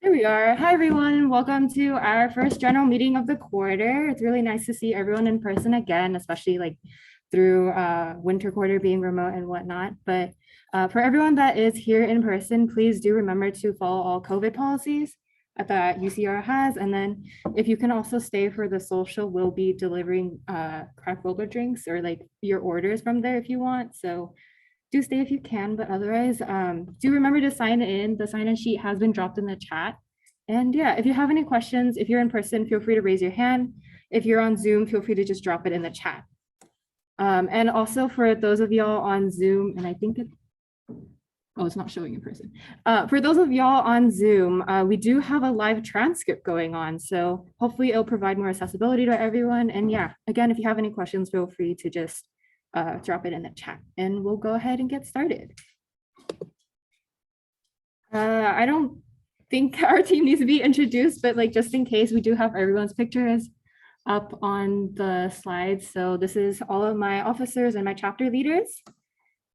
Here we are. Hi, everyone. Welcome to our first general meeting of the quarter. It's really nice to see everyone in person again, especially like through winter quarter being remote and whatnot. But for everyone that is here in person, please do remember to follow all COVID policies that UCR has. And then if you can also stay for the social, we'll be delivering craft boba drinks or like your orders from there if you want. So do stay if you can, but otherwise, do remember to sign in. The sign-in sheet has been dropped in the chat. And yeah, if you have any questions, if you're in person, feel free to raise your hand. If you're on Zoom, feel free to just drop it in the chat. And also for those of y'all on Zoom, and I think it's not showing in person. For those of y'all on Zoom, we do have a live transcript going on. So hopefully it'll provide more accessibility to everyone. And yeah, again, if you have any questions, feel free to just drop it in the chat and we'll go ahead and get started. I don't think our team needs to be introduced, but like just in case, we do have everyone's pictures up on the slides. So this is all of my officers and my chapter leaders.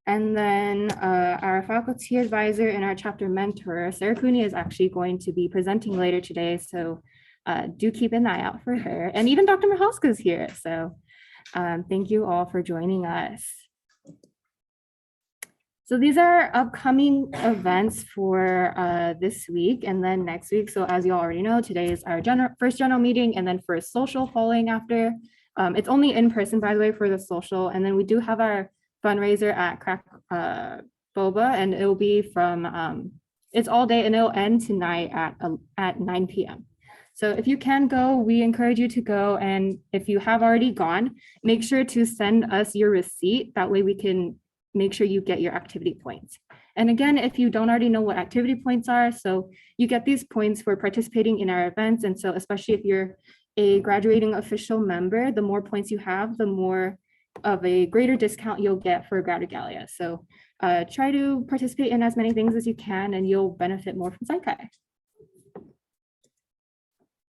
And then our faculty advisor and our chapter mentor, Sarah Cooney, is actually going to be presenting later today. So do keep an eye out for her. And even Dr. Mahalska is here. So thank you all for joining us. So these are upcoming events for this week and then next week. So as you already know, today is our first general meeting and then first social following after. It's only in person, by the way, for the social. And then we do have our fundraiser at Crack Boba, and it'll be from, it's all day and it'll end tonight at 9 p.m. So if you can go, we encourage you to go. And if you have already gone, make sure to send us your receipt. That way we can make sure you get your activity points. And again, if you don't already know what activity points are, so you get these points for participating in our events. And so especially if you're a graduating official member, the more points you have, the more of a greater discount you'll get for Regalia. So try to participate in as many things as you can and you'll benefit more from Saikai.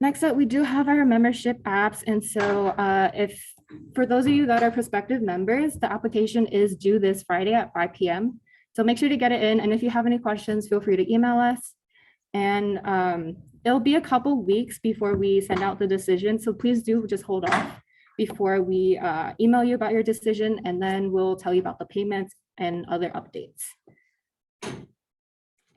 Next up, we do have our membership apps. And so for those of you that are prospective members, the application is due this Friday at 5 p.m. So make sure to get it in. And if you have any questions, feel free to email us. And it'll be a couple weeks before we send out the decision. So please do just hold off before we email you about your decision. And then we'll tell you about the payments and other updates.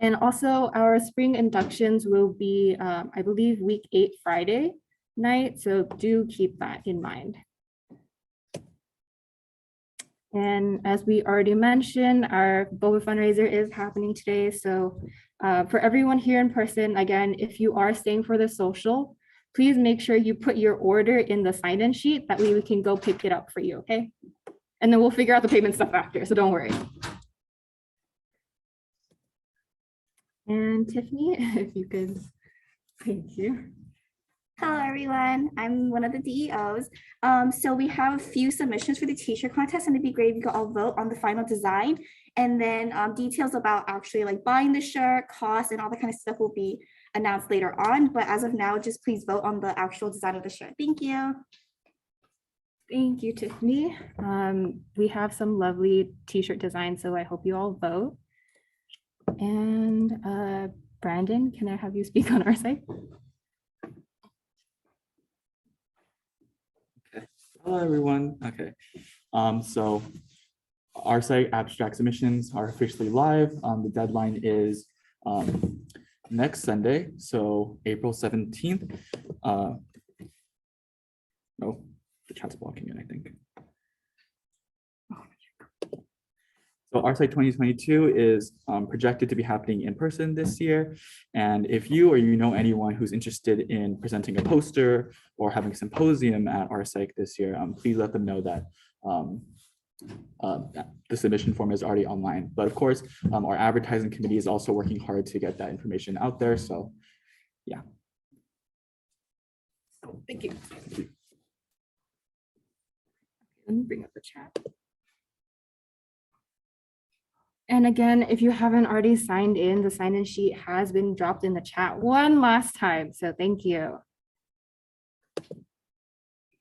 And also our spring inductions will be, I believe, week 8 Friday night. So do keep that in mind. And as we already mentioned, our Boba fundraiser is happening today. So for everyone here in person, again, if you are staying for the social, please make sure you put your order in the sign-in sheet. That way we can go pick it up for you, okay? And then we'll figure out the payment stuff after, so don't worry. And Tiffany, if you could, thank you. Hello, everyone. I'm one of the DEOs. So we have a few submissions for the t-shirt contest, and it'd be great if you could all vote on the final design. And then details about actually like buying the shirt, cost, and all that kind of stuff will be announced later on. But as of now, just please vote on the actual design of the shirt. Thank you. Thank you, Tiffany. We have some lovely t-shirt designs, so I hope you all vote. And Brandon, can I have you speak on our site? Okay. Hello, everyone. Okay. So our site abstract submissions are officially live. The deadline is next Sunday, so April 17th. No, the chat's blocking it, I think. So our site 2022 is projected to be happening in person this year. And if you or you know anyone who's interested in presenting a poster or having a symposium at our site this year, please let them know that the submission form is already online. But of course, our advertising committee is also working hard to get that information out there. So yeah. Thank you. Let me bring up the chat. And again, if you haven't already signed in, the sign-in sheet has been dropped in the chat one last time. So thank you.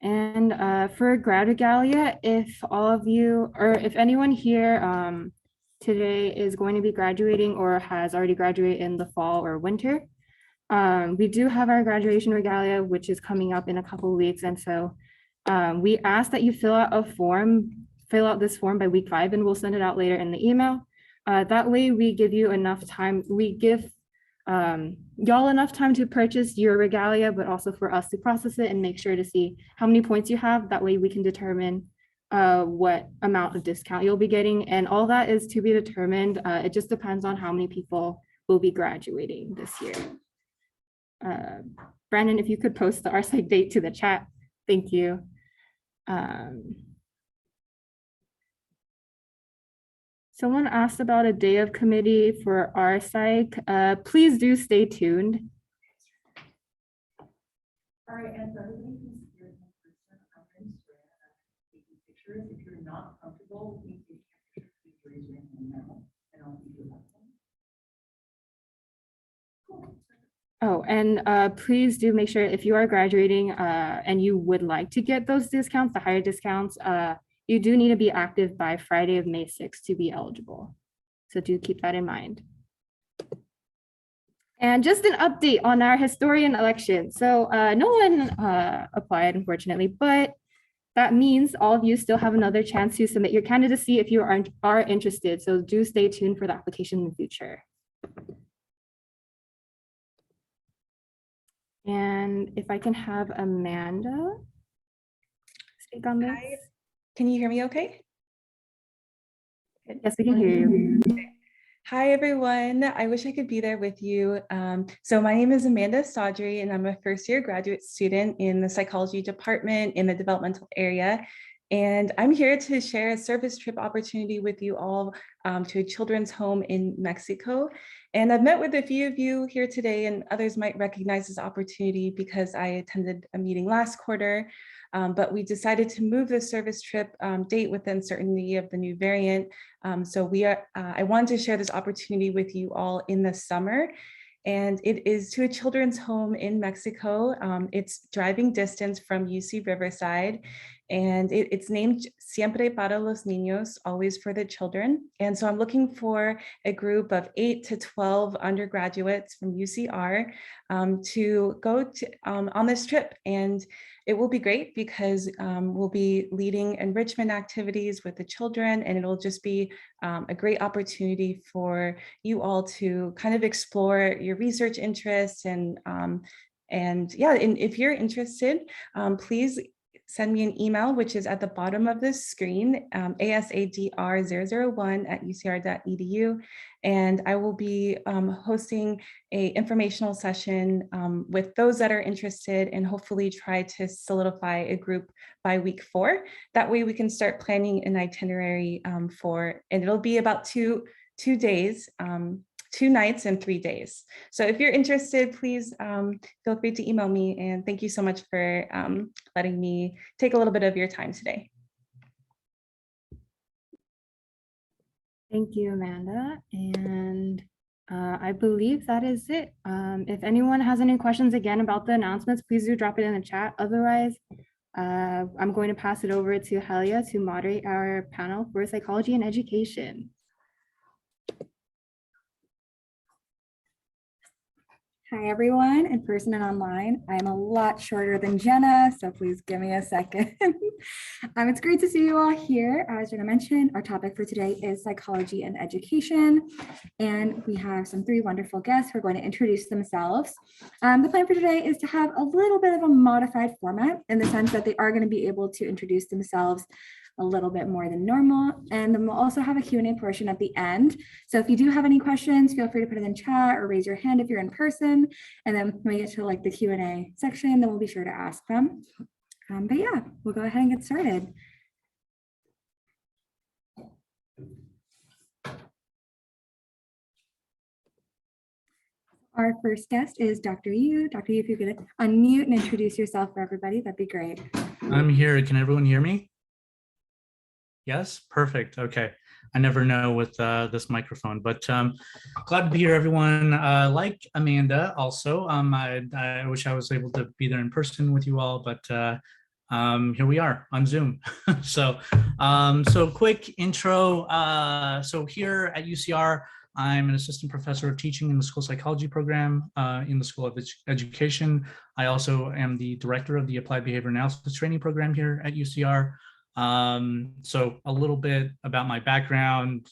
And for Regalia, if all of you, or if anyone here today is going to be graduating or has already graduated in the fall or winter, We do have our graduation regalia, which is coming up in a couple of weeks. And so we ask that you fill out this form by week 5, and we'll send it out later in the email. That way we give you enough time, we give y'all enough time to purchase your regalia, but also for us to process it and make sure to see how many points you have. That way we can determine what amount of discount you'll be getting. And all that is to be determined. It just depends on how many people will be graduating this year. Brandon, if you could post the RSIC date to the chat, thank you. Someone asked about a day of committee for RSIC. Please do stay tuned. All right, and for everybody who's here in person, I'm going to swear at taking pictures. If you're not comfortable, we can take pictures. Please raise your hand now, and I'll give you that one. Cool. Oh, and please do make sure if you are graduating and you would like to get those discounts, the higher discounts, you do need to be active by Friday of May 6th to be eligible. So do keep that in mind. And just an update on our historian election. So no one applied, unfortunately, but that means all of you still have another chance to submit your candidacy if you are interested. So do stay tuned for the application in the future. And if I can have Amanda speak on this. Hi. Can you hear me okay? Yes, we can hear you. Hi, everyone. I wish I could be there with you. So my name is Amanda Saudry, and I'm a first-year graduate student in the psychology department in the developmental area. And I'm here to share a service trip opportunity with you all to a children's home in Mexico. And I've met with a few of you here today, and others might recognize this opportunity because I attended a meeting last quarter. But we decided to move the service trip date with the uncertainty of the new variant. So I wanted to share this opportunity with you all in the summer. And it is to a children's home in Mexico. It's driving distance from UC Riverside. And it's named Siempre para los Niños, always for the children. And so I'm looking for a group of 8 to 12 undergraduates from UCR to go on this trip. And it will be great because we'll be leading enrichment activities with the children, and it'll just be a great opportunity for you all to kind of explore your research interests. And if you're interested, please send me an email, which is at the bottom of this screen, asadr001@ucr.edu. And I will be hosting an informational session with those that are interested, and hopefully try to solidify a group by week 4. That way we can start planning an itinerary and it'll be about two days, 2 nights and 3 days. So if you're interested, please feel free to email me. And thank you so much for letting me take a little bit of your time today. Thank you, Amanda. And I believe that is it. If anyone has any questions again about the announcements, please do drop it in the chat. Otherwise, I'm going to pass it over to Helia to moderate our panel for psychology and education. Hi, everyone, in person and online. I'm a lot shorter than Jenna, so please give me a second. It's great to see you all here. As Jenna mentioned, our topic for today is psychology and education, and we have some 3 wonderful guests who are going to introduce themselves. The plan for today is to have a little bit of a modified format in the sense that they are going to be able to introduce themselves a little bit more than normal. And then we'll also have a Q&A portion at the end. So if you do have any questions, feel free to put it in chat or raise your hand if you're in person. And then when we get to like the Q&A section, then we'll be sure to ask them. But yeah, we'll go ahead and get started. Our first guest is Dr. Yu. Dr. Yu, if you could unmute and introduce yourself for everybody, that'd be great. I'm here. Can everyone hear me? Yes, perfect. Okay. I never know with this microphone, but glad to be here, everyone. Like Amanda also, I wish I was able to be there in person with you all, but here we are on Zoom. So quick intro. So here at UCR, I'm an assistant professor of teaching in the school psychology program in the School of Education. I also am the director of the Applied Behavior Analysis Training Program here at UCR. So a little bit about my background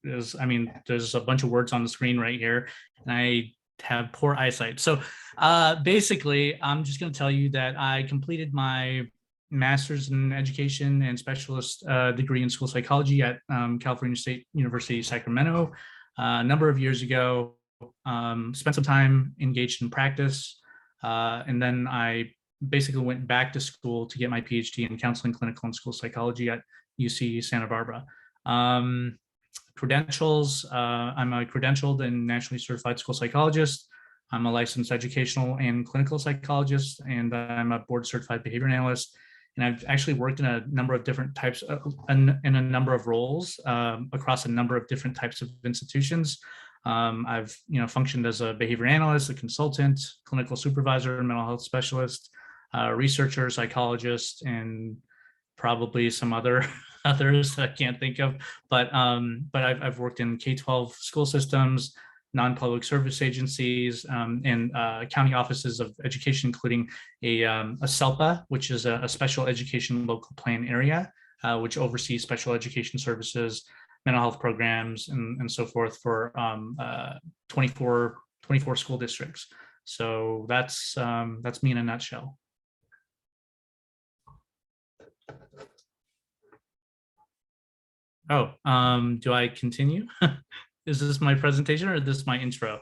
is, I mean, there's a bunch of words on the screen right here, and I have poor eyesight. So basically, I'm just going to tell you that I completed my master's in education and specialist degree in school psychology at California State University, Sacramento, a number of years ago. Spent some time engaged in practice, and then I basically went back to school to get my PhD in counseling, clinical, and school psychology at UC Santa Barbara. Credentials, I'm a credentialed and nationally certified school psychologist. I'm a licensed educational and clinical psychologist, and I'm a board certified behavior analyst. And I've actually worked in a number of different types in a number of roles across a number of different types of institutions. I've functioned as a behavior analyst, a consultant, clinical supervisor, mental health specialist, researcher, psychologist, and probably some others I can't think of. But I've worked in K-12 school systems, non-public service agencies, and county offices of education, including a SELPA, which is a special education local plan area, which oversees special education services, mental health programs, and so forth for 24 school districts. So that's me in a nutshell. Oh, do I continue? Is this my presentation or is this my intro?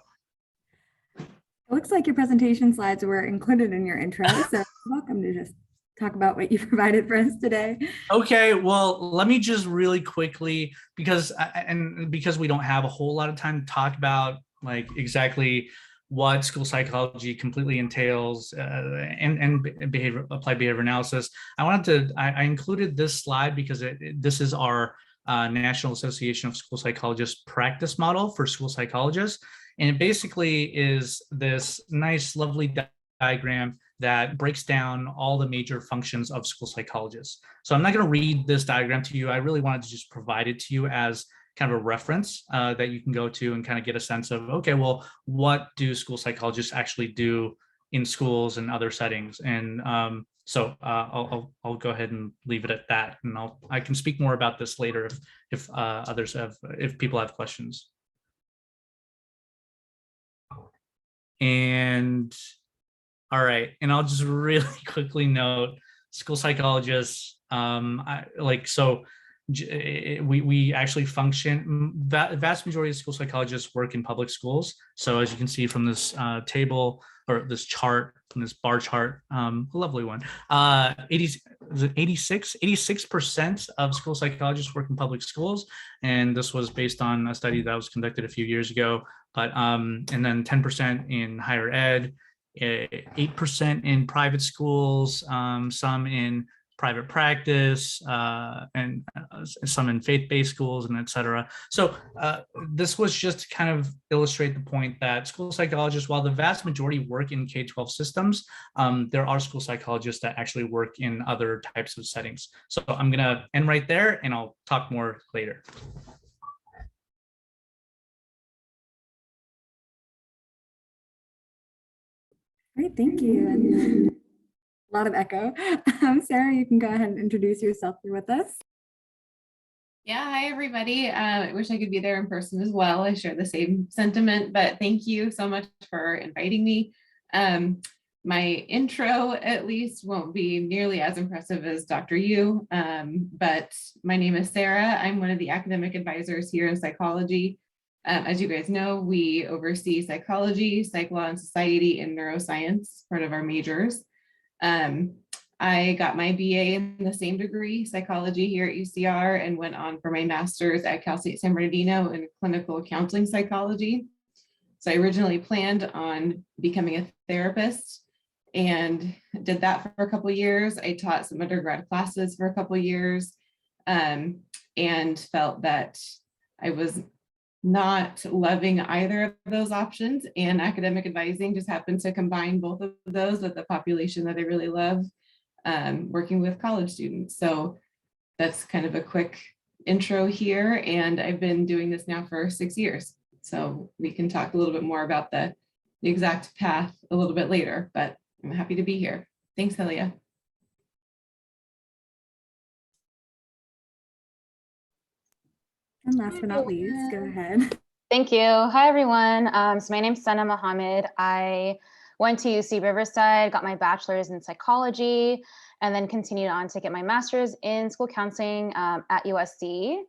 It looks like your presentation slides were included in your intro, so you're welcome to just talk about what you provided for us today. Okay, well, let me just really quickly, because we don't have a whole lot of time to talk about like exactly what school psychology completely entails and applied behavior analysis. I included this slide because this is our National Association of School Psychologists practice model for school psychologists. And it basically is this nice, lovely diagram that breaks down all the major functions of school psychologists. So I'm not going to read this diagram to you. I really wanted to just provide it to you as kind of a reference that you can go to and kind of get a sense of, okay, well, what do school psychologists actually do in schools and other settings? And so I'll go ahead and leave it at that, and I can speak more about this later if people have questions. And all right, and I'll just really quickly note school psychologists. We actually function. Vast majority of school psychologists work in public schools. So as you can see from this table or this chart, from this bar chart, a lovely one, 86% of school psychologists work in public schools. And this was based on a study that was conducted a few years ago. But and then 10% in higher ed, 8% in private schools, some in private practice, and some in faith-based schools, and et cetera. So this was just to kind of illustrate the point that school psychologists, while the vast majority work in K-12 systems, there are school psychologists that actually work in other types of settings. So I'm gonna end right there, and I'll talk more later. Great, thank you. And a lot of echo. Sarah, you can go ahead and introduce yourself here with us. Yeah, hi everybody. I wish I could be there in person as well. I share the same sentiment, but thank you so much for inviting me. My intro at least won't be nearly as impressive as Dr. Yu, but my name is Sarah. I'm one of the academic advisors here in psychology. As you guys know, we oversee psychology, psych law and society, and neuroscience, part of our majors. I got my BA in the same degree, psychology, here at UCR, and went on for my master's at Cal State San Bernardino in clinical counseling psychology. So I originally planned on becoming a therapist and did that for a couple of years. I taught some undergrad classes for a couple of years, and felt that I was not loving either of those options, and academic advising just happened to combine both of those with the population that I really love, working with college students. So that's kind of a quick intro here, and I've been doing this now for 6 years. So we can talk a little bit more about the exact path a little bit later, but I'm happy to be here. Thanks, Helia. And last but not least, go ahead. Thank you. Hi, everyone. So my name's Senna Mohammed. I went to UC Riverside, got my bachelor's in psychology, and then continued on to get my master's in school counseling at USC.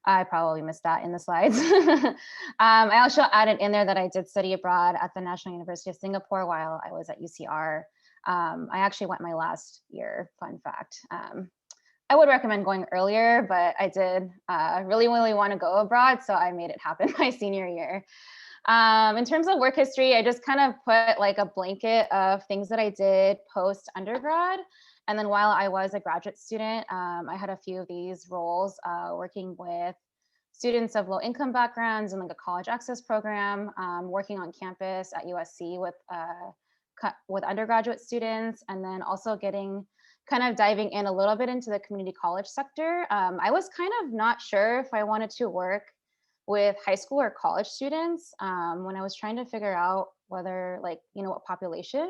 I probably missed that in the slides. I also added in there that I did study abroad at the National University of Singapore while I was at UCR. I actually went my last year, fun fact. I would recommend going earlier, but I did really want to go abroad, so I made it happen my senior year. In terms of work history, I just kind of put like a blanket of things that I did post undergrad. And then while I was a graduate student, I had a few of these roles working with students of low income backgrounds in like a college access program, working on campus at USC with undergraduate students, and then also kind of diving in a little bit into the community college sector. I was kind of not sure if I wanted to work with high school or college students when I was trying to figure out whether what population.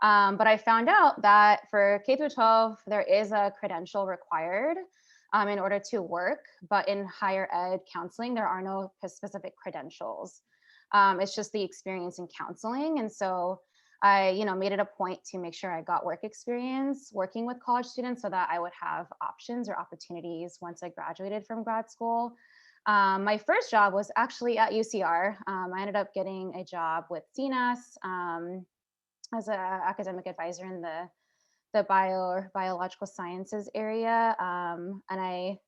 But I found out that for K through 12, there is a credential required in order to work, but in higher ed counseling, there are no specific credentials. It's just the experience in counseling. And so I, made it a point to make sure I got work experience working with college students so that I would have options or opportunities once I graduated from grad school. My first job was actually at UCR. I ended up getting a job with CNAS as an academic advisor in the biological sciences area. And I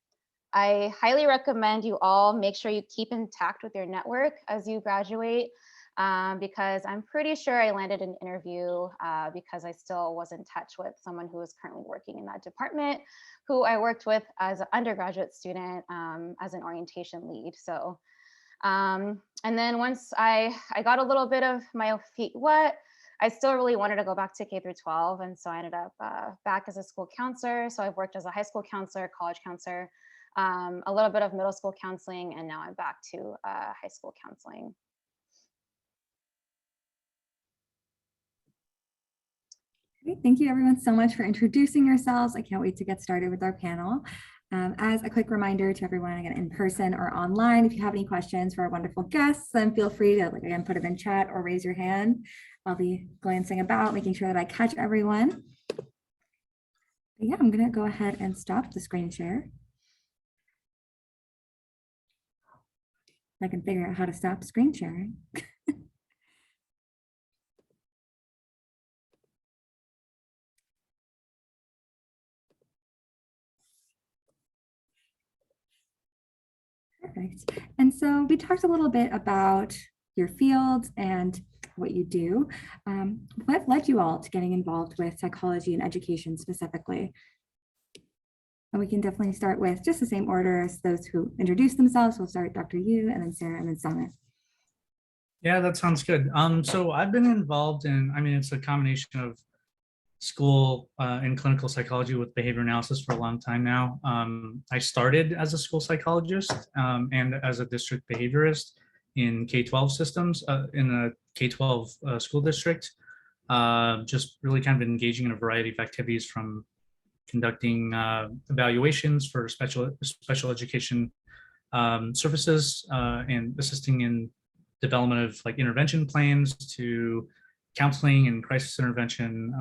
highly recommend you all make sure you keep intact with your network as you graduate, because I'm pretty sure I landed an interview because I still was in touch with someone who was currently working in that department, who I worked with as an undergraduate student as an orientation lead. So, and then once I got a little bit of my feet wet, I still really wanted to go back to K through 12. And so I ended up back as a school counselor. So I've worked as a high school counselor, college counselor, a little bit of middle school counseling, and now I'm back to high school counseling. Great. Thank you everyone so much for introducing yourselves. I can't wait to get started with our panel. As a quick reminder to everyone, again, in person or online, if you have any questions for our wonderful guests, then feel free to again put it in chat or raise your hand. I'll be glancing about, making sure that I catch everyone. But yeah, I'm gonna go ahead and stop the screen share. I can figure out how to stop screen sharing. Perfect. And so we talked a little bit about your field and what you do. What led you all to getting involved with psychology and education specifically? And we can definitely start with just the same order as those who introduced themselves. We'll start Dr. Yu, and then Sarah, and then Sana. Yeah, that sounds good. So I've been involved in, it's a combination of school and clinical psychology with behavior analysis for a long time now. I started as a school psychologist and as a district behaviorist in K-12 systems in a K-12 school district, just really kind of engaging in a variety of activities, from conducting evaluations for special education services and assisting in development of like intervention plans to counseling and crisis intervention.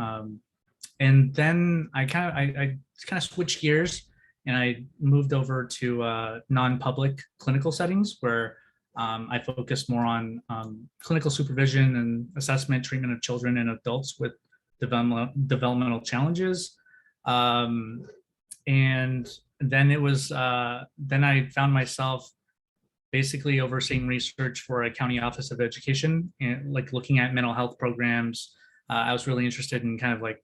And then I kind of switched gears and I moved over to non-public clinical settings where I focused more on clinical supervision and assessment, treatment of children and adults with developmental challenges. And then then I found myself basically overseeing research for a county office of education and like looking at mental health programs. I was really interested in kind of like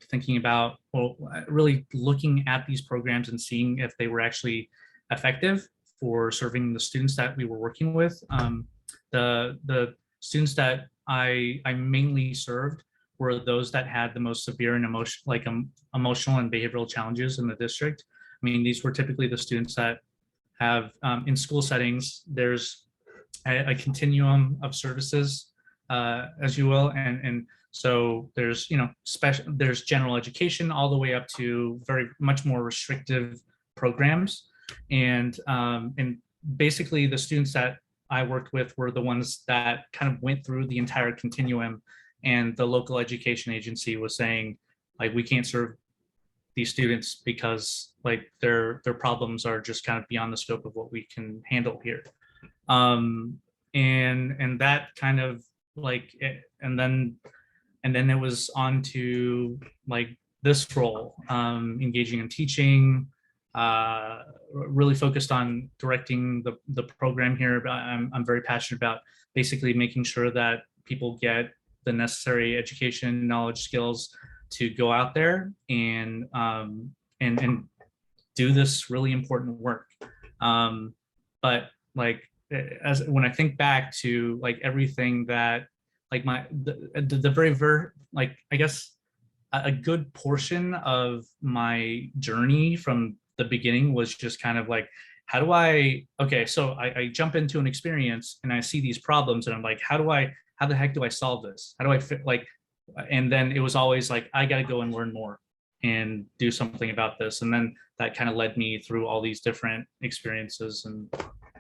thinking about, really looking at these programs and seeing if they were actually effective for serving the students that we were working with. The students that I mainly served were those that had the most severe and emotional and behavioral challenges in the district. These were typically the students that have in school settings, there's a continuum of services, as you will, and so there's there's general education all the way up to very much more restrictive programs, and basically the students that I worked with were the ones that kind of went through the entire continuum, and the local education agency was saying, like, we can't serve these students because like their problems are just kind of beyond the scope of what we can handle here. And that kind of like and then it was on to like this role, engaging in teaching, really focused on directing the program here. But I'm very passionate about basically making sure that people get the necessary education, knowledge, skills to go out there and do this really important work. But like, as when I think back to like everything that like the very like, I guess a good portion of my journey from the beginning was just kind of like, how do I, okay, so I jump into an experience and I see these problems and I'm like, how the heck do I solve this? How do I fit, like, and then it was always like, I got to go and learn more and do something about this. And then that kind of led me through all these different experiences. And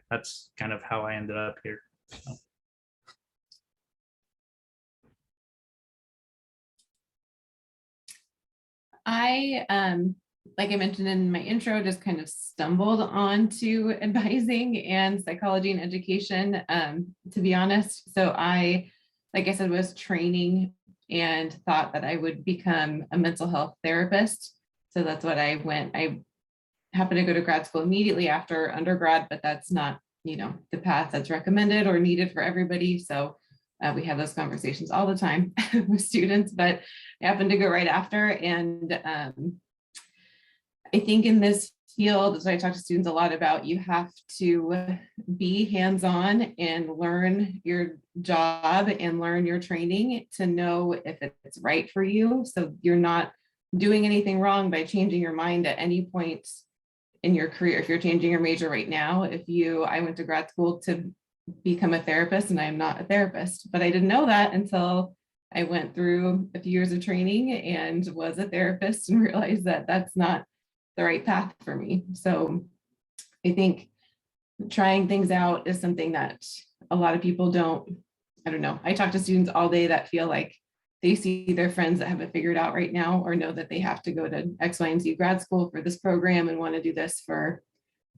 that's kind of how I ended up here. So. I, like I mentioned in my intro, just kind of stumbled onto advising and psychology and education, to be honest. So I, like I said, was training and thought that I would become a mental health therapist. So that's what I went. I happened to go to grad school immediately after undergrad, but that's not, the path that's recommended or needed for everybody. So we have those conversations all the time with students, but I happened to go right after. And I think in this field, so I talk to students a lot about, you have to be hands-on and learn your job and learn your training to know if it's right for you. So you're not doing anything wrong by changing your mind at any point in your career. If you're changing your major right now, I went to grad school to become a therapist and I'm not a therapist, but I didn't know that until I went through a few years of training and was a therapist and realized that that's not the right path for me. So I think trying things out is something that a lot of people don't, I don't know. I talk to students all day that feel like they see their friends that have it figured out right now, or know that they have to go to X, Y, and Z grad school for this program and want to do this for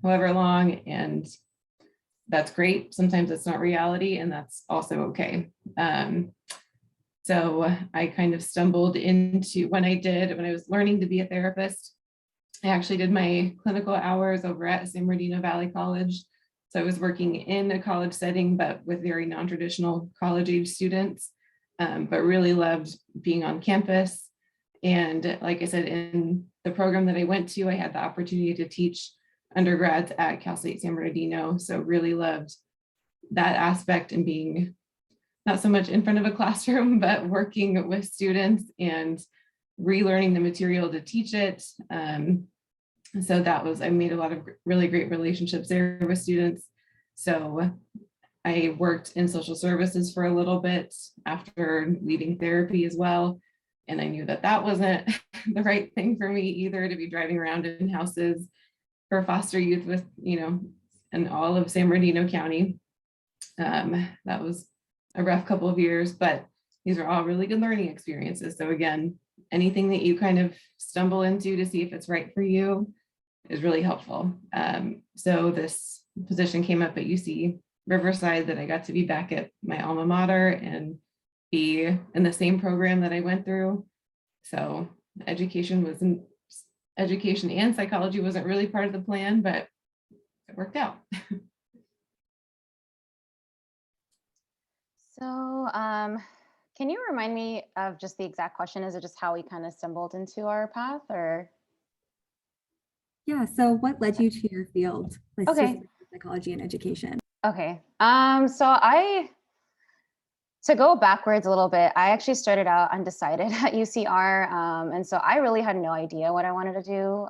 however long. And that's great. Sometimes it's not reality, and that's also okay. So I kind of stumbled into, when I was learning to be a therapist, I actually did my clinical hours over at San Bernardino Valley College. So I was working in a college setting, but with very non-traditional college age students, but really loved being on campus. And like I said, in the program that I went to, I had the opportunity to teach undergrads at Cal State San Bernardino. So really loved that aspect, and being not so much in front of a classroom, but working with students and relearning the material to teach it. So I made a lot of really great relationships there with students. So I worked in social services for a little bit after leaving therapy as well. And I knew that that wasn't the right thing for me either, to be driving around in houses for foster youth with, in all of San Bernardino County. That was a rough couple of years, but these are all really good learning experiences. So again, anything that you kind of stumble into to see if it's right for you is really helpful. So this position came up at UC Riverside, that I got to be back at my alma mater and be in the same program that I went through. So education and psychology wasn't really part of the plan, but it worked out. So can you remind me of just the exact question? Is it just how we kind of stumbled into our path, or? Yeah, so what led you to your field, like Okay. psychology and education? Okay. To go backwards a little bit, I actually started out undecided at UCR. And so I really had no idea what I wanted to do.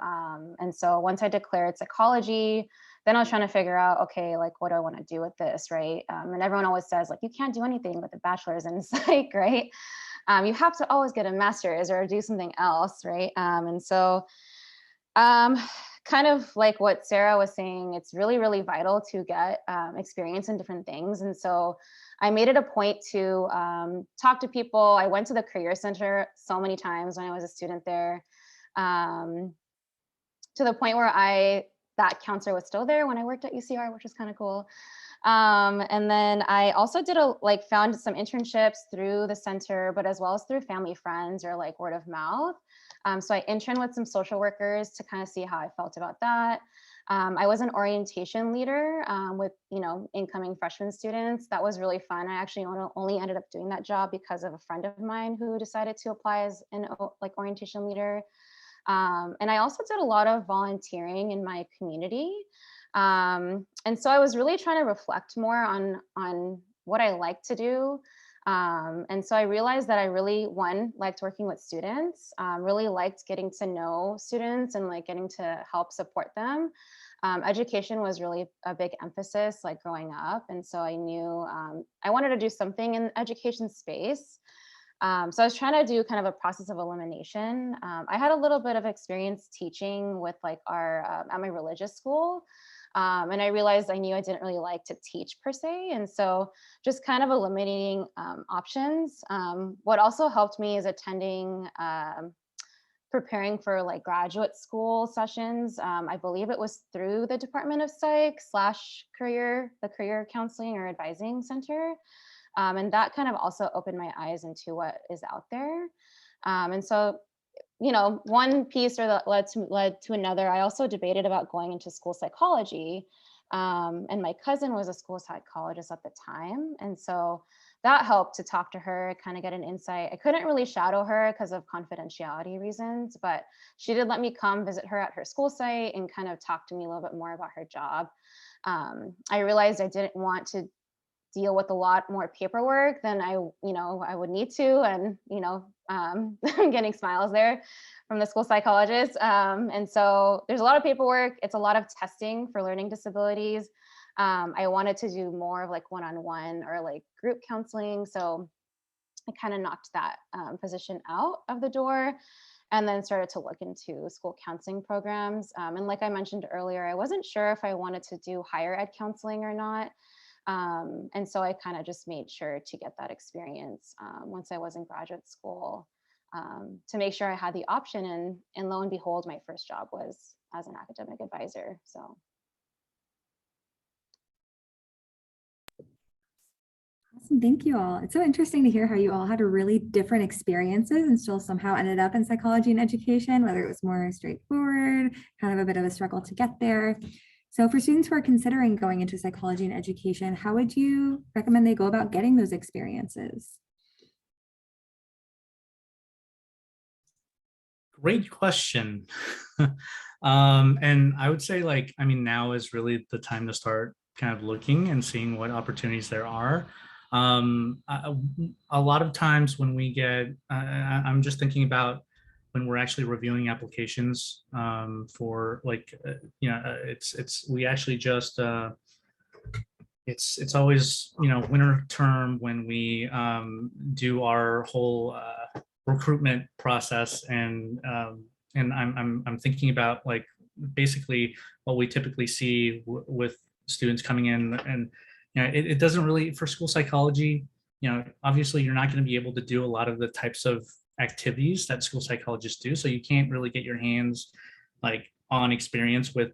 And so once I declared psychology, then I was trying to figure out, okay, like, what do I want to do with this, right? And everyone always says, like, you can't do anything with a bachelor's in psych, right? You have to always get a master's or do something else, right? And so kind of like what Sarah was saying, it's really, really vital to get experience in different things. And so I made it a point to talk to people. I went to the Career Center so many times when I was a student there, to the point where that counselor was still there when I worked at UCR, which was kind of cool. And then I also did found some internships through the center, but as well as through family friends or like word of mouth. So I interned with some social workers to kind of see how I felt about that. I was an orientation leader with, incoming freshman students. That was really fun. I actually only ended up doing that job because of a friend of mine who decided to apply as an orientation leader. And I also did a lot of volunteering in my community. And so I was really trying to reflect more on what I like to do. And so I realized that I really, liked working with students, really liked getting to know students and like getting to help support them. Education was really a big emphasis like growing up. And so I knew I wanted to do something in the education space. So I was trying to do kind of a process of elimination. I had a little bit of experience teaching with like at my religious school. And I realized I knew I didn't really like to teach per se. And so just kind of eliminating options. What also helped me is attending, preparing for like graduate school sessions. I believe it was through the Department of Psych / the Career Counseling or Advising Center. And that kind of also opened my eyes into what is out there. And so, one piece led to another. I also debated about going into school psychology. And my cousin was a school psychologist at the time. And so that helped to talk to her, kind of get an insight. I couldn't really shadow her because of confidentiality reasons, but she did let me come visit her at her school site and kind of talk to me a little bit more about her job. I realized I didn't want to deal with a lot more paperwork than I would need to. And, I'm getting smiles there from the school psychologist. And so there's a lot of paperwork. It's a lot of testing for learning disabilities. I wanted to do more of like one-on-one or like group counseling. So I kind of knocked that position out of the door and then started to look into school counseling programs. And like I mentioned earlier, I wasn't sure if I wanted to do higher ed counseling or not. And so I kind of just made sure to get that experience once I was in graduate school to make sure I had the option. And lo and behold, my first job was as an academic advisor. So. Awesome, thank you all. It's so interesting to hear how you all had really different experiences and still somehow ended up in psychology and education, whether it was more straightforward, kind of a bit of a struggle to get there. So for students who are considering going into psychology and education, how would you recommend they go about getting those experiences? Great question. And I would say now is really the time to start kind of looking and seeing what opportunities there are. A lot of times when we get, I'm just thinking about when we're actually reviewing applications for we actually just, it's always, winter term when we do our whole recruitment process. And I'm thinking about like basically what we typically see with students coming in. And it doesn't really, for school psychology, obviously you're not going to be able to do a lot of the types of activities that school psychologists do. So you can't really get your hands like on experience with,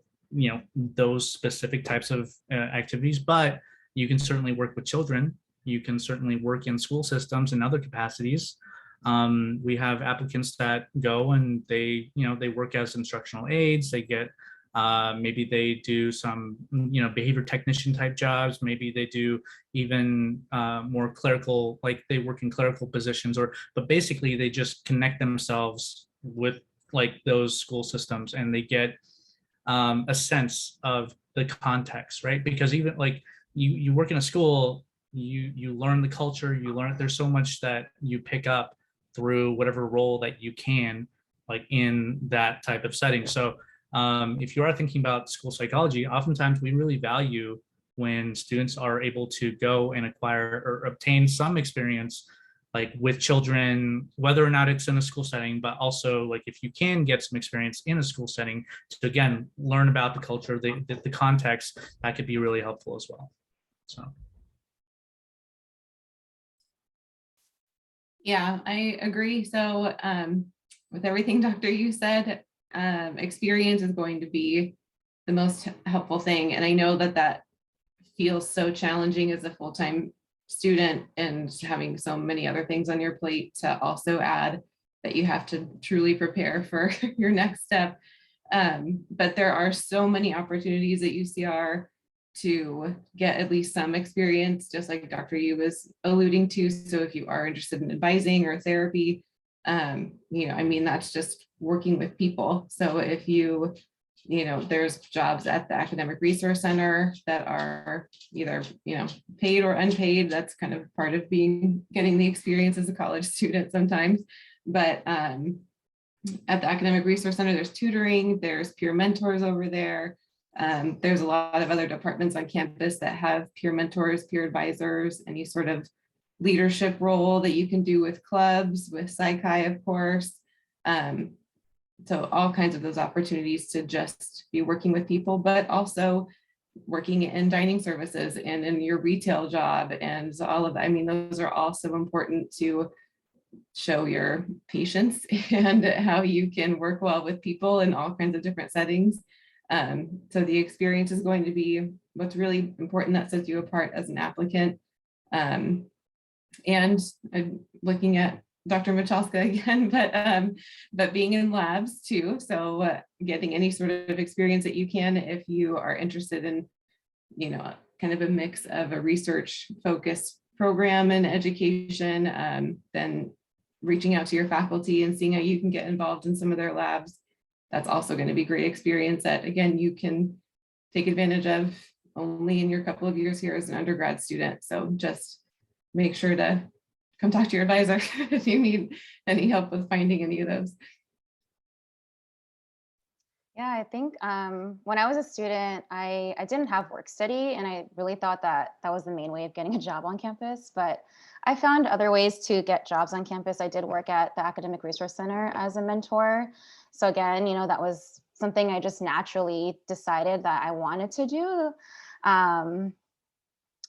those specific types of activities, but you can certainly work with children. You can certainly work in school systems and other capacities. We have applicants that go and they work as instructional aides. They get maybe they do some, behavior technician type jobs. Maybe they do even more clerical, like they work in clerical positions, but basically they just connect themselves with like those school systems and they get a sense of the context, right? Because even like you work in a school, you learn the culture, there's so much that you pick up through whatever role that you can like in that type of setting. So if you are thinking about school psychology, oftentimes we really value when students are able to go and acquire or obtain some experience like with children, whether or not it's in a school setting, but also like if you can get some experience in a school setting to again, learn about the culture, the context, that could be really helpful as well. So. Yeah, I agree. So with everything, Dr. you said, experience is going to be the most helpful thing. And I know that that feels so challenging as a full-time student and having so many other things on your plate to also add that you have to truly prepare for your next step. But there are so many opportunities at UCR to get at least some experience, just like Dr. Yu was alluding to. So if you are interested in advising or therapy, you know, I mean, that's just working with people. So if you know, there's jobs at the Academic Resource Center that are either, you know, paid or unpaid. That's kind of part of getting the experience as a college student sometimes. But at the Academic Resource Center, there's tutoring, there's peer mentors over there. There's a lot of other departments on campus that have peer mentors, peer advisors, any sort of leadership role that you can do with clubs, with Psychi, of course. So all kinds of those opportunities to just be working with people, but also working in dining services and in your retail job and all of that. I mean, those are also important to show your patience and how you can work well with people in all kinds of different settings. So the experience is going to be what's really important that sets you apart as an applicant. And looking at Dr. Machalska again, but being in labs too. So getting any sort of experience that you can if you are interested in, you know, kind of a mix of a research focused program and education, then reaching out to your faculty and seeing how you can get involved in some of their labs. That's also going to be great experience that, again, you can take advantage of only in your couple of years here as an undergrad student. So just make sure to come talk to your advisor if you need any help with finding any of those. Yeah, I think when I was a student, I didn't have work study, and I really thought that that was the main way of getting a job on campus. But I found other ways to get jobs on campus. I did work at the Academic Resource Center as a mentor. So again, you know, that was something I just naturally decided that I wanted to do.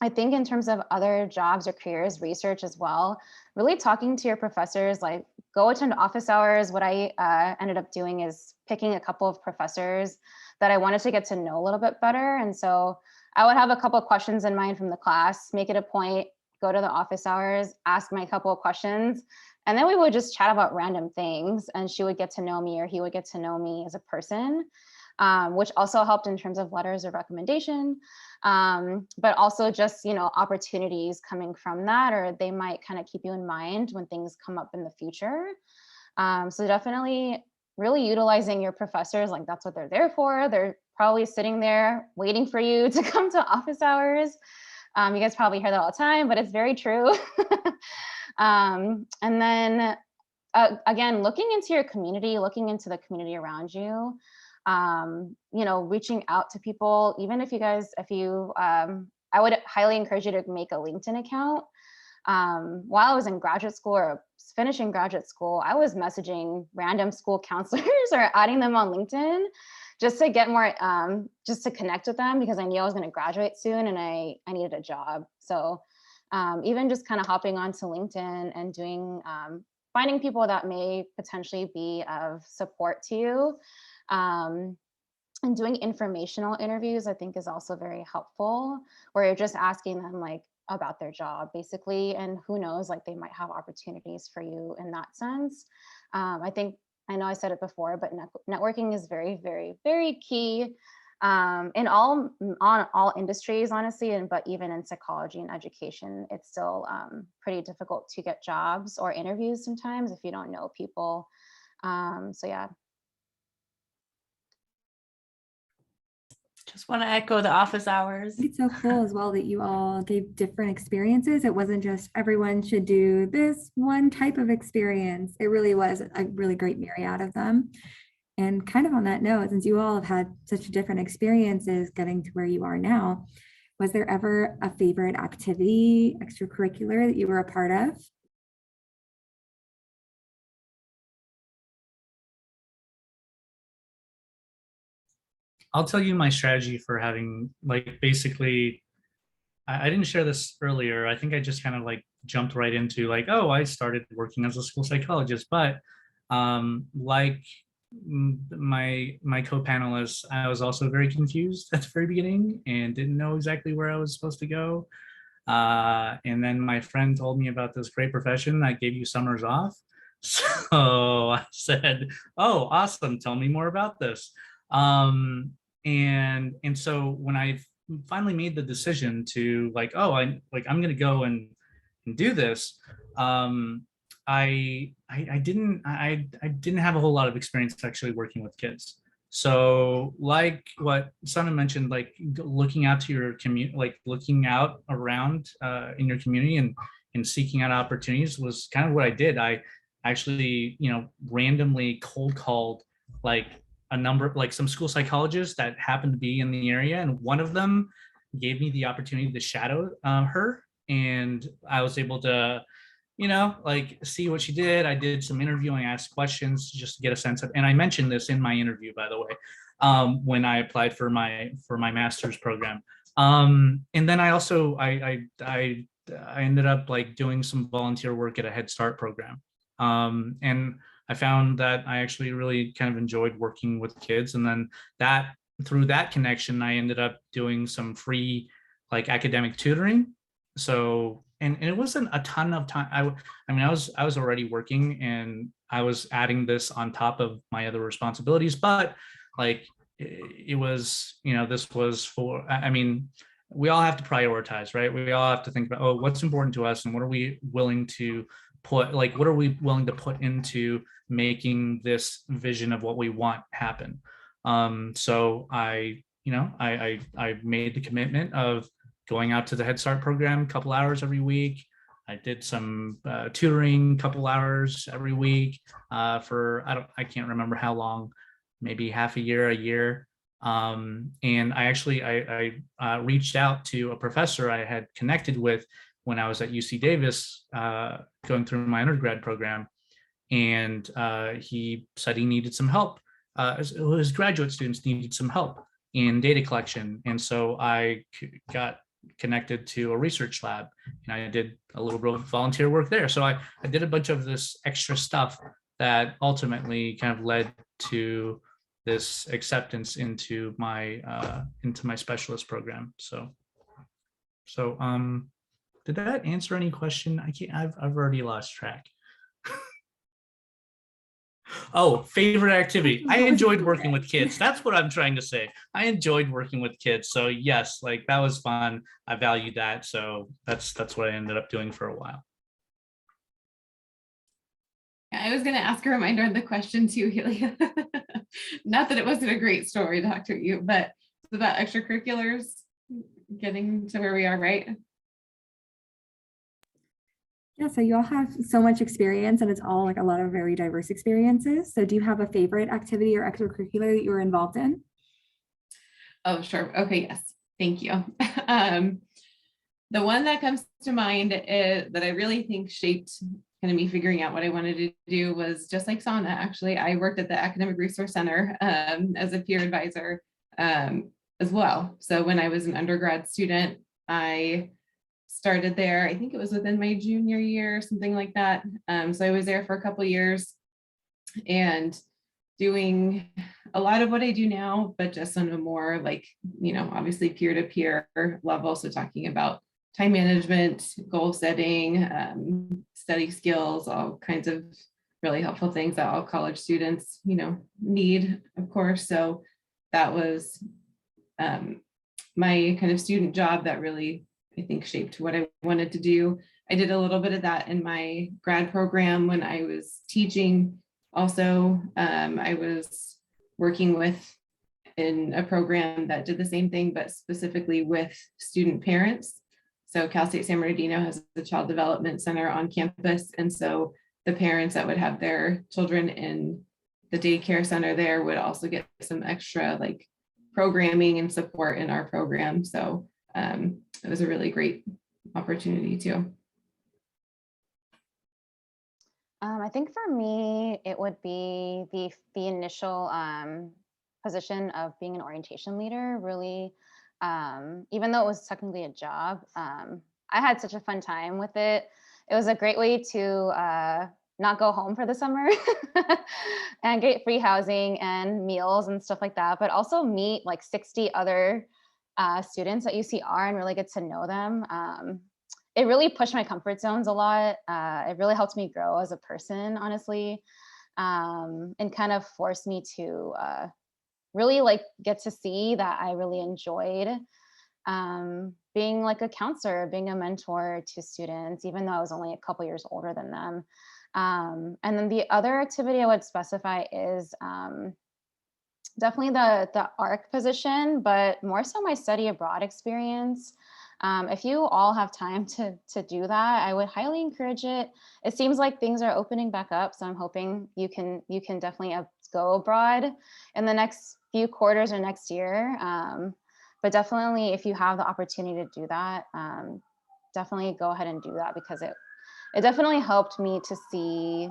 I think in terms of other jobs or careers, research as well, really talking to your professors, like go attend office hours. What I ended up doing is picking a couple of professors that I wanted to get to know a little bit better. And so I would have a couple of questions in mind from the class, make it a point, go to the office hours, ask my couple of questions, and then we would just chat about random things, and she would get to know me or he would get to know me as a person. Which also helped in terms of letters of recommendation, but also just, you know, opportunities coming from that, or they might kind of keep you in mind when things come up in the future. So definitely really utilizing your professors, like that's what they're there for. They're probably sitting there waiting for you to come to office hours. You guys probably hear that all the time, but it's very true. And then again, looking into your community, looking into the community around you. You know, reaching out to people, even if I would highly encourage you to make a LinkedIn account. While I was in graduate school or finishing graduate school, I was messaging random school counselors or adding them on LinkedIn just to get more, just to connect with them, because I knew I was going to graduate soon and I needed a job. So even just kind of hopping onto LinkedIn and doing, finding people that may potentially be of support to you. And doing informational interviews, I think, is also very helpful, where you're just asking them like about their job basically, and who knows, like they might have opportunities for you in that sense. I think, I know I said it before, but networking is very, very, very key in all industries, honestly, but even in psychology and education, it's still pretty difficult to get jobs or interviews sometimes if you don't know people. So yeah. Just want to echo the office hours. It's so cool as well that you all gave different experiences. It wasn't just everyone should do this one type of experience. It really was a really great myriad of them. And kind of on that note, since you all have had such different experiences getting to where you are now, was there ever a favorite activity, extracurricular that you were a part of? I'll tell you my strategy for having like basically, I didn't share this earlier. I think I just kind of like jumped right into like, oh, I started working as a school psychologist, but like my co-panelists, I was also very confused at the very beginning and didn't know exactly where I was supposed to go. And then my friend told me about this great profession that gave you summers off. So I said, oh, awesome. Tell me more about this. And so when I finally made the decision to like, oh, I'm gonna go and do this, I didn't have a whole lot of experience actually working with kids. So like what Sana mentioned, like looking out to your community, like looking out around in your community and seeking out opportunities was kind of what I did. I actually, randomly cold called like a number, like some school psychologists that happened to be in the area. And one of them gave me the opportunity to shadow her. And I was able to, like see what she did. I did some interviewing, asked questions just to get a sense of, and I mentioned this in my interview, by the way, when I applied for my master's program. And then I also, I ended up like doing some volunteer work at a Head Start program. And I found that I actually really kind of enjoyed working with kids. And then through that connection, I ended up doing some free like academic tutoring. So, and it wasn't a ton of time. I mean, I was already working and I was adding this on top of my other responsibilities, but like it was, this was for, I mean, we all have to prioritize, right? We all have to think about, oh, what's important to us and what are we willing to put, like, what are we willing to put into making this vision of what we want happen? So I made the commitment of going out to the Head Start program a couple hours every week. I did some tutoring, couple hours every week for, I can't remember how long, maybe half a year. And I actually, I reached out to a professor I had connected with when I was at UC Davis going through my undergrad program. And he said he needed some help. His graduate students needed some help in data collection. And so I got connected to a research lab and I did a little bit of volunteer work there. So I did a bunch of this extra stuff that ultimately kind of led to this acceptance into my specialist program. So did that answer any question? I've already lost track. Oh, favorite activity. I enjoyed working with kids. That's what I'm trying to say. I enjoyed working with kids. So yes, like that was fun. I valued that. So that's what I ended up doing for a while. Yeah, I was going to ask a reminder of the question too, Helia. Not that it wasn't a great story, Dr. Yu, but it's about extracurriculars getting to where we are, right? Yeah, so you all have so much experience and it's all like a lot of very diverse experiences. So do you have a favorite activity or extracurricular that you were involved in? Oh, sure. Okay, yes. Thank you. The one that comes to mind that I really think shaped kind of me figuring out what I wanted to do was just like Sana, actually. I worked at the Academic Resource Center as a peer advisor as well. So when I was an undergrad student, I started there. I think it was within my junior year, something like that. So I was there for a couple of years and doing a lot of what I do now, but just on a more like, obviously peer-to-peer level. So talking about time management, goal setting, study skills, all kinds of really helpful things that all college students, need, of course. So that was my kind of student job that really, I think, shaped what I wanted to do. I did a little bit of that in my grad program when I was teaching. Also, I was working in a program that did the same thing, but specifically with student parents. So Cal State San Bernardino has a child development center on campus. And so the parents that would have their children in the daycare center there would also get some extra like programming and support in our program. So it was a really great opportunity too. I think for me, it would be the initial position of being an orientation leader. Really, even though it was technically a job, I had such a fun time with it. It was a great way to not go home for the summer and get free housing and meals and stuff like that, but also meet like 60 other students at UCR and really get to know them. It really pushed my comfort zones a lot. It really helped me grow as a person, honestly, and kind of forced me to really like get to see that I really enjoyed being like a counselor, being a mentor to students, even though I was only a couple years older than them. And then the other activity I would specify is definitely the ARC position, but more so my study abroad experience. If you all have time to do that, I would highly encourage it. It seems like things are opening back up, so I'm hoping you can definitely go abroad in the next few quarters or next year. But definitely, if you have the opportunity to do that, definitely go ahead and do that, because it definitely helped me to see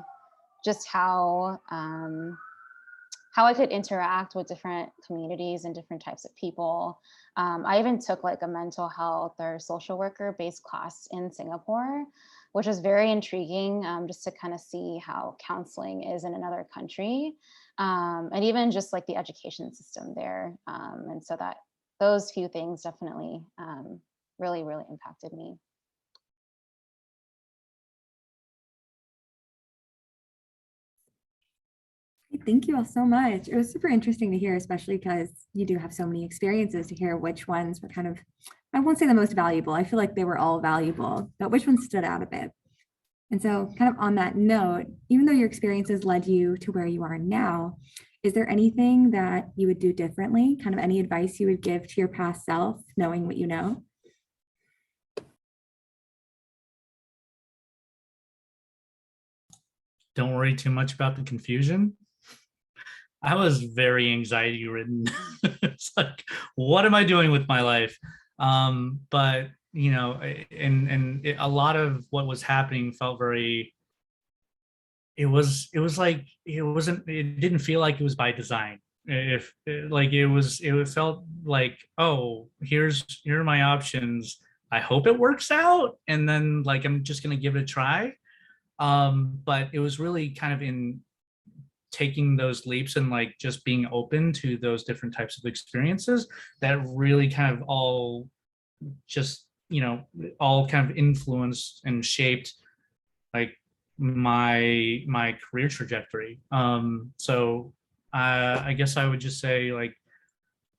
just how I could interact with different communities and different types of people. I even took like a mental health or social worker based class in Singapore, which was very intriguing, just to kind of see how counseling is in another country, and even just like the education system there. And so that those few things definitely really, really impacted me. Thank you all so much. It was super interesting to hear, especially because you do have so many experiences, to hear which ones were kind of, I won't say the most valuable. I feel like they were all valuable, but which ones stood out a bit. And so kind of on that note, even though your experiences led you to where you are now, is there anything that you would do differently? Kind of any advice you would give to your past self, knowing what you know? Don't worry too much about the confusion. I was very anxiety ridden. It's like, what am I doing with my life? But you know, a lot of what was happening felt very. It was like it wasn't. It didn't feel like it was by design. If like it was, it felt like, oh, here are my options. I hope it works out, and then like I'm just gonna give it a try. But it was really kind of in taking those leaps and like just being open to those different types of experiences that really kind of all just, you know, all kind of influenced and shaped like my career trajectory. So I guess I would just say, like,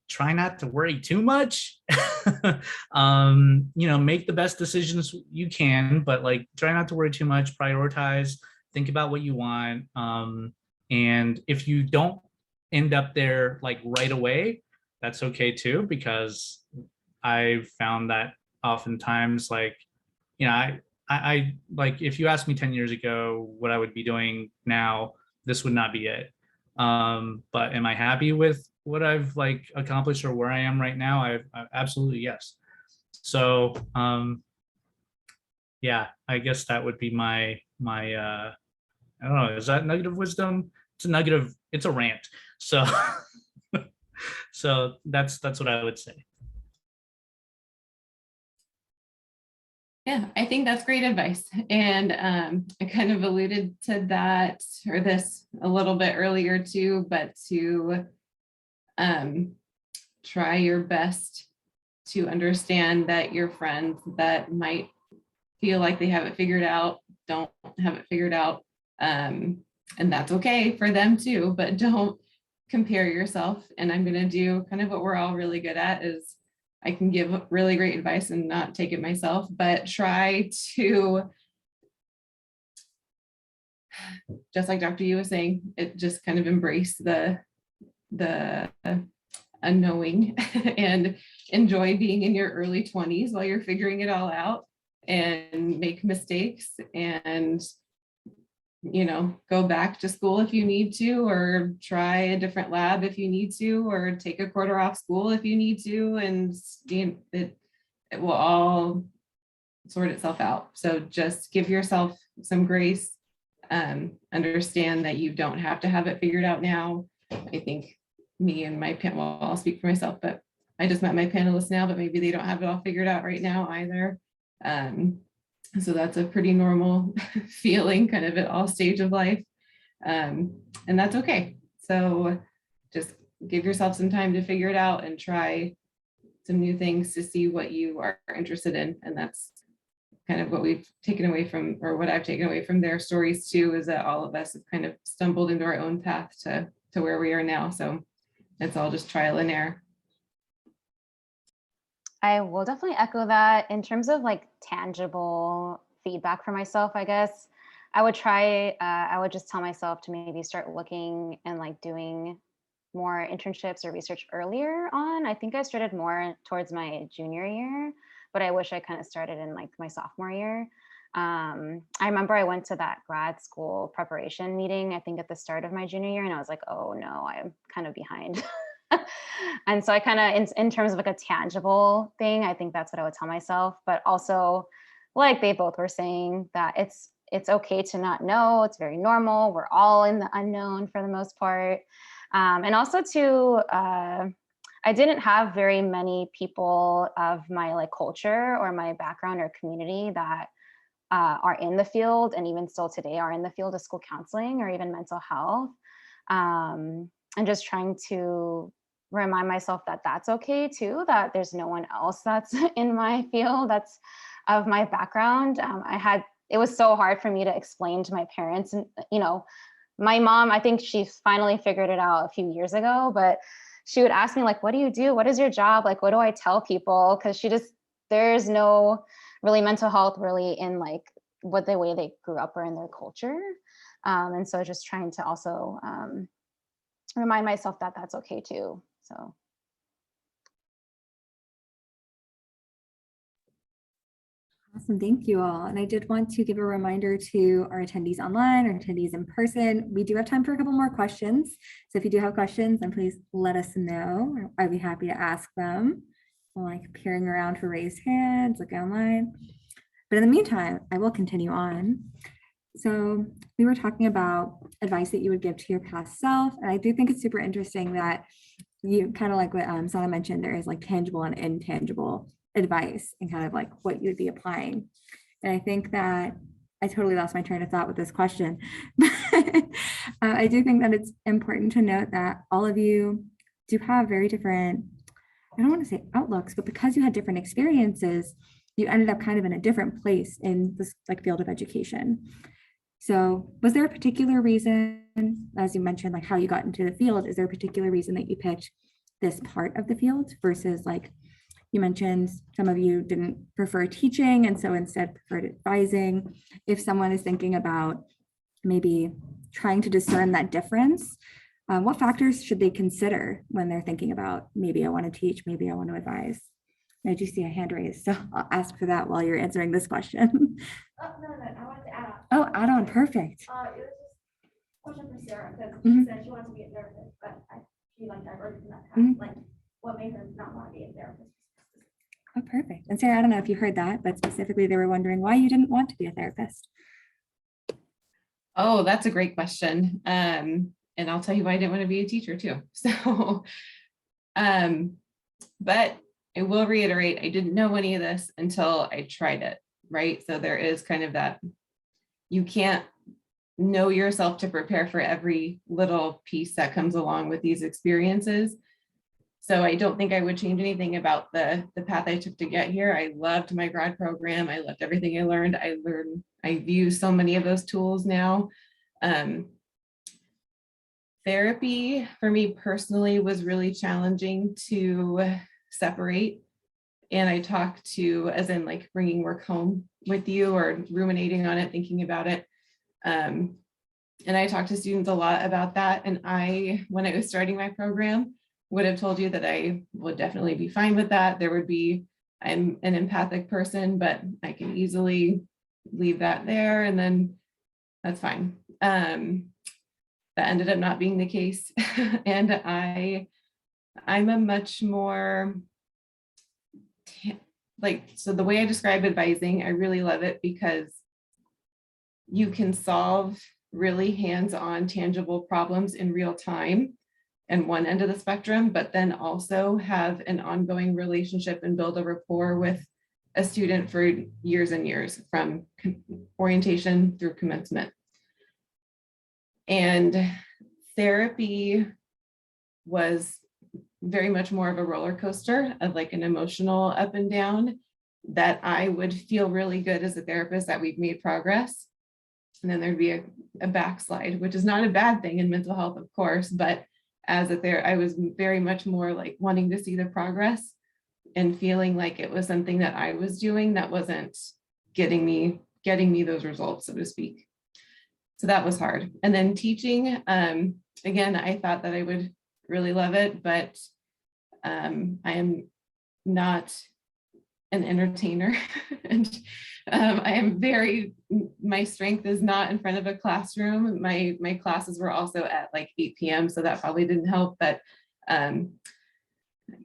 try not to worry too much. You know, make the best decisions you can, but like try not to worry too much, prioritize, think about what you want. And if you don't end up there like right away, that's okay too, because I've found that oftentimes, like, you know, I like, if you asked me 10 years ago what I would be doing now, this would not be it. But am I happy with what I've like accomplished or where I am right now? I absolutely, yes. So yeah, I guess that would be my I don't know, is that negative wisdom? It's a negative, it's a rant. So so that's what I would say. Yeah, I think that's great advice. And I kind of alluded to that or this a little bit earlier too, but to try your best to understand that your friends that might feel like they have it figured out don't have it figured out. And that's okay for them too, but don't compare yourself. And I'm going to do kind of what we're all really good at is I can give really great advice and not take it myself, but try to, just like Dr. Yu was saying, it just kind of embrace the unknowing and enjoy being in your early 20s while you're figuring it all out, and make mistakes and go back to school if you need to, or try a different lab if you need to, or take a quarter off school if you need to, and it will all sort itself out. So just give yourself some grace. Understand that you don't have to have it figured out now. I think me and my well, I'll speak for myself, but I just met my panelists now, but maybe they don't have it all figured out right now either. So that's a pretty normal feeling kind of at all stage of life. And that's okay. So just give yourself some time to figure it out and try some new things to see what you are interested in. And that's kind of what we've taken away from, or what I've taken away from their stories too, is that all of us have kind of stumbled into our own path to where we are now. So it's all just trial and error. I will definitely echo that. In terms of like tangible feedback for myself, I guess I would just tell myself to maybe start looking and like doing more internships or research earlier on. I think I started more towards my junior year, but I wish I kind of started in like my sophomore year. I remember I went to that grad school preparation meeting, I think at the start of my junior year, and I was like, oh no, I'm kind of behind. And so I kind of, in terms of like a tangible thing, I think that's what I would tell myself. But also, like they both were saying, that it's okay to not know. It's very normal. We're all in the unknown for the most part. And also I didn't have very many people of my like culture or my background or community that are in the field, and even still today are in the field of school counseling or even mental health. And just trying to remind myself that that's okay too, that there's no one else that's in my field that's of my background. It was so hard for me to explain to my parents, and my mom, I think she finally figured it out a few years ago, but she would ask me like, what do you do? What is your job? Like, what do I tell people? Because there's no really mental health really in like the way they grew up or in their culture. And so just trying to also remind myself that that's okay too. So. Awesome, thank you all. And I did want to give a reminder to our attendees online or attendees in person. We do have time for a couple more questions. So if you do have questions, then please let us know. I'd be happy to ask them. I'm like peering around for raised hands, look online. But in the meantime, I will continue on. So we were talking about advice that you would give to your past self. And I do think it's super interesting that you kind of like what Senna mentioned, there is like tangible and intangible advice and kind of like what you would be applying. And I think that I totally lost my train of thought with this question. I do think that it's important to note that all of you do have very different, I don't want to say outlooks, but because you had different experiences, you ended up kind of in a different place in this like field of education. So was there a particular reason, as you mentioned, like how you got into the field, is there a particular reason that you picked this part of the field versus like, you mentioned some of you didn't prefer teaching and so instead preferred advising. If someone is thinking about maybe trying to discern that difference, what factors should they consider when they're thinking about maybe I want to teach, maybe I want to advise? I do see a hand raised, so I'll ask for that while you're answering this question. Oh, no, I wanted to add on. Oh, add on, perfect. It was just a question for Sarah, because Mhm. she said she wanted to be a therapist, but she like diverted from that path. Like, what made her not want to be a therapist? Oh, perfect. And Sarah, I don't know if you heard that, but specifically they were wondering why you didn't want to be a therapist. Oh, that's a great question. And I'll tell you why I didn't want to be a teacher too. So, but I will reiterate, I didn't know any of this until I tried it, right? So there is kind of that, you can't know yourself to prepare for every little piece that comes along with these experiences. So I don't think I would change anything about the path I took to get here. I loved my grad program. I loved everything I learned. I view so many of those tools now. Therapy for me personally was really challenging to separate. And I talked to, as in like bringing work home with you or ruminating on it, thinking about it. And I talked to students a lot about that. And when I was starting my program, would have told you that I would definitely be fine with that. I'm an empathic person, but I can easily leave that there and then that's fine. That ended up not being the case. And I'm a much more so the way I describe advising, I really love it because you can solve really hands-on tangible problems in real time and one end of the spectrum, but then also have an ongoing relationship and build a rapport with a student for years and years, from orientation through commencement. And therapy was very much more of a roller coaster of like an emotional up and down, that I would feel really good as a therapist that we've made progress. And then there'd be a backslide, which is not a bad thing in mental health, of course, but as a therapist, I was very much more like wanting to see the progress and feeling like it was something that I was doing that wasn't getting me those results, so to speak. So that was hard. And then teaching, again, I thought that I would really love it, but I am not an entertainer. And I am my strength is not in front of a classroom. My classes were also at like 8 p.m. So that probably didn't help. But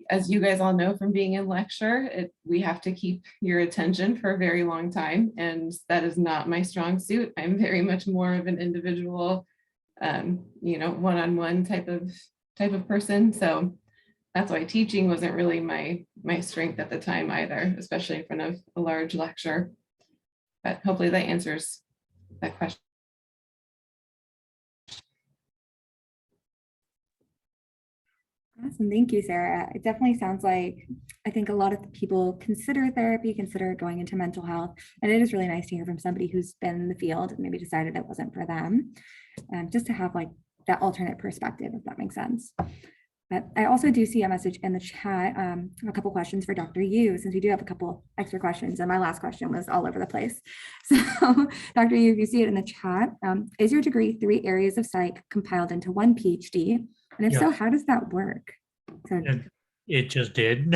as you guys all know from being in lecture, we have to keep your attention for a very long time. And that is not my strong suit. I'm very much more of an individual, one-on-one type of person. So that's why teaching wasn't really my strength at the time either, especially in front of a large lecture. But hopefully that answers that question. Awesome. Thank you, Sarah. It definitely sounds like, I think a lot of people consider therapy, consider going into mental health. And it is really nice to hear from somebody who's been in the field and maybe decided it wasn't for them. Just to have like that alternate perspective, if that makes sense. But I also do see a message in the chat, a couple questions for Dr. Yu, since we do have a couple extra questions, and my last question was all over the place. So Dr. Yu, if you see it in the chat, is your degree 3 areas of psych compiled into one PhD? And if so, how does that work? So it just did.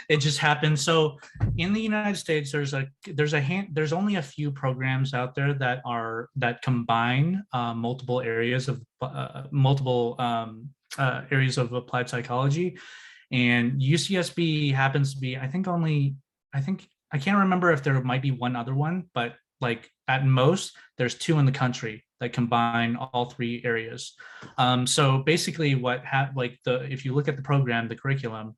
It just happened. So in the United States, there's only a few programs out there that combine multiple areas of areas of applied psychology, and UCSB happens to be, I think I can't remember if there might be one other one, but like at most there's 2 in the country that combine all 3 areas. So basically if you look at the program, the curriculum,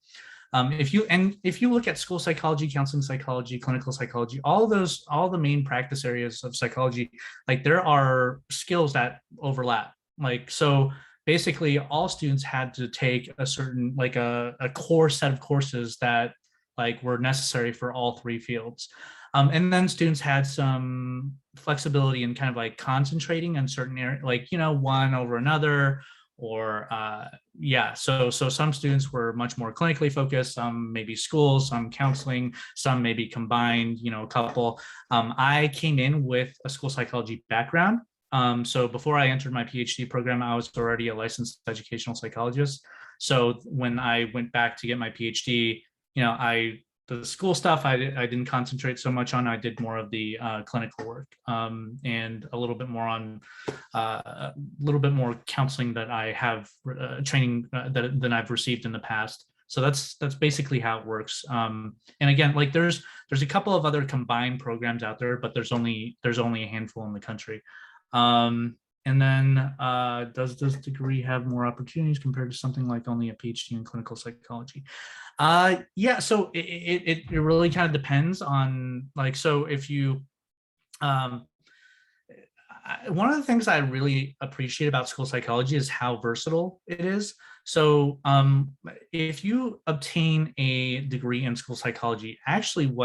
if you look at school psychology, counseling psychology, clinical psychology, all the main practice areas of psychology, like there are skills that overlap. Like, so basically all students had to take a certain, like a core set of courses that like were necessary for all 3 fields. And then students had some flexibility in kind of like concentrating on certain areas, like, one over another, or so some students were much more clinically focused, some maybe schools, some counseling, some maybe combined, a couple. I came in with a school psychology background. So before I entered my PhD program, I was already a licensed educational psychologist. So when I went back to get my PhD, the school stuff I didn't concentrate so much on. I did more of the clinical work, and a little bit more counseling that I have training than I've received in the past. So that's basically how it works. And again, like there's a couple of other combined programs out there, but there's only a handful in the country. And then does this degree have more opportunities compared to something like only a PhD in clinical psychology? So it really kind of depends on, like, so if you, one of the things I really appreciate about school psychology is how versatile it is. So if you obtain a degree in school psychology, actually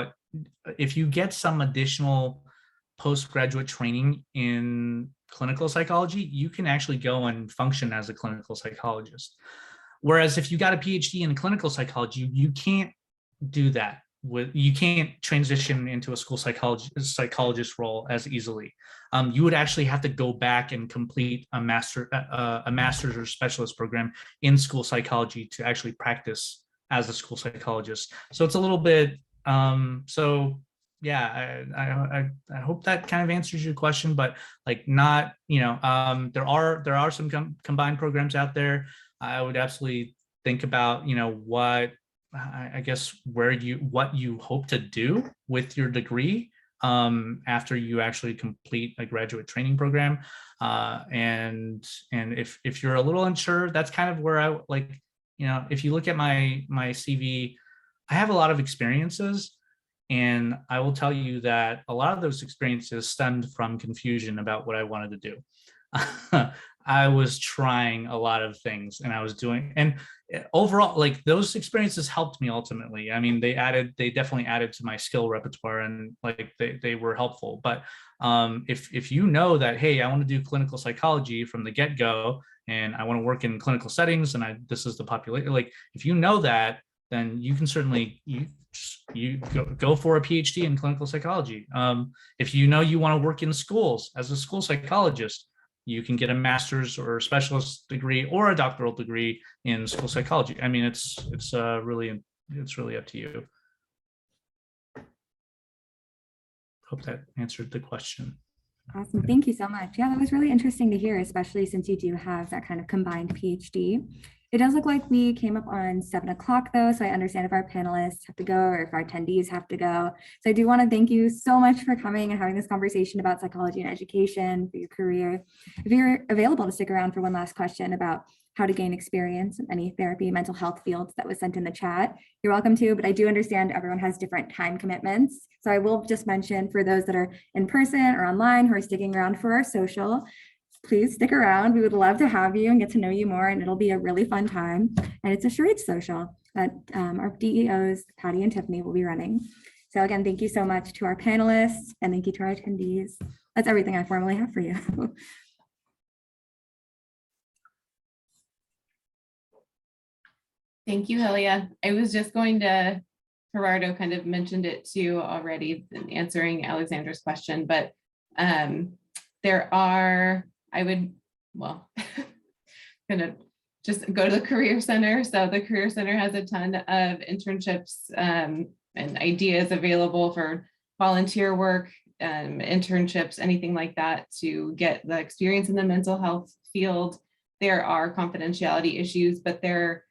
if you get some additional postgraduate training in clinical psychology, you can actually go and function as a clinical psychologist. Whereas if you got a PhD in clinical psychology, you can't do that. You can't transition into a school psychologist role as easily. You would actually have to go back and complete a master's or specialist program in school psychology to actually practice as a school psychologist. So it's a little bit, so yeah, I hope that kind of answers your question, but like not, there are some combined programs out there. I would absolutely think about, what I guess what you hope to do with your degree after you actually complete a graduate training program. And if you're a little unsure, that's kind of where I like, if you look at my CV, I have a lot of experiences. And I will tell you that a lot of those experiences stemmed from confusion about what I wanted to do. I was trying a lot of things and I was doing, and overall, like those experiences helped me ultimately. I mean, they definitely added to my skill repertoire and like they were helpful. But if you know that, hey, I want to do clinical psychology from the get-go and I want to work in clinical settings and this is the population, like if you know that, then you can certainly you go for a PhD in clinical psychology. If you know you want to work in schools as a school psychologist, you can get a master's or a specialist degree or a doctoral degree in school psychology. I mean, it's really up to you. Hope that answered the question. Awesome. Thank you so much. Yeah, that was really interesting to hear, especially since you do have that kind of combined PhD. It does look like we came up on 7 o'clock though, so I understand if our panelists have to go or if our attendees have to go. So I do want to thank you so much for coming and having this conversation about psychology and education for your career. If you're available to stick around for one last question about how to gain experience in any therapy, mental health fields that was sent in the chat, you're welcome to, but I do understand everyone has different time commitments. So I will just mention for those that are in person or online who are sticking around for our social, please stick around. We would love to have you and get to know you more, and it'll be a really fun time. And it's a charades social that our DEOs, Patty and Tiffany, will be running. So again, thank you so much to our panelists and thank you to our attendees. That's everything I formally have for you. Thank you, Helia. I was just going to, Gerardo kind of mentioned it too already in answering Alexandra's question, but there are, gonna just go to the Career Center. So the Career Center has a ton of internships and ideas available for volunteer work, internships, anything like that to get the experience in the mental health field. There are confidentiality issues, but there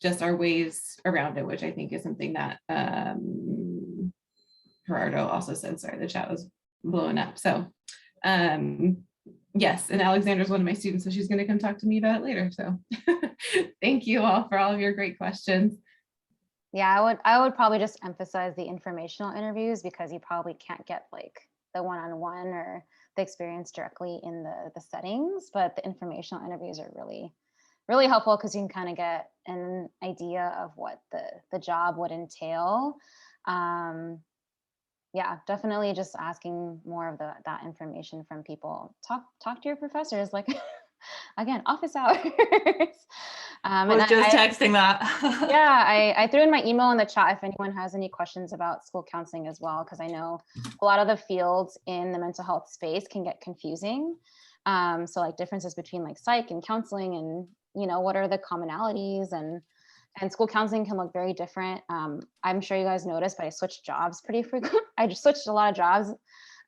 just are ways around it, which I think is something that Gerardo also said. Sorry, the chat was blowing up. So yes, and Alexandra's one of my students, so she's going to come talk to me about it later. So thank you all for all of your great questions. Yeah, I would probably just emphasize the informational interviews because you probably can't get like the one-on-one or the experience directly in the settings, but the informational interviews are really helpful because you can kind of get an idea of what the job would entail. Yeah, definitely just asking more of that information from people. Talk to your professors, like again, office hours. I was just texting that. Yeah, I threw in my email in the chat if anyone has any questions about school counseling as well, because I know a lot of the fields in the mental health space can get confusing. So like differences between like psych and counseling and what are the commonalities and school counseling can look very different. I'm sure you guys noticed, but I switched jobs pretty frequently. I just switched a lot of jobs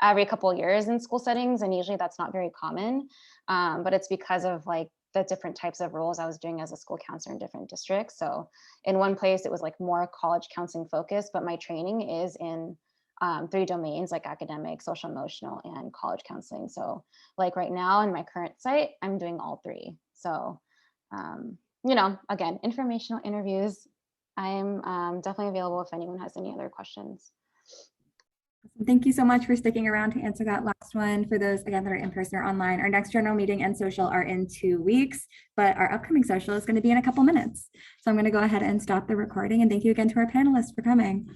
every couple of years in school settings, and usually that's not very common. But it's because of like the different types of roles I was doing as a school counselor in different districts. So in one place, it was like more college counseling focused, but my training is in 3 domains like academic, social emotional, and college counseling. So like right now in my current site, I'm doing all 3. So again, informational interviews. I'm definitely available if anyone has any other questions. Thank you so much for sticking around to answer that last one. For those, again, that are in person or online, our next general meeting and social are in 2 weeks, but our upcoming social is going to be in a couple minutes. So I'm going to go ahead and stop the recording, and thank you again to our panelists for coming.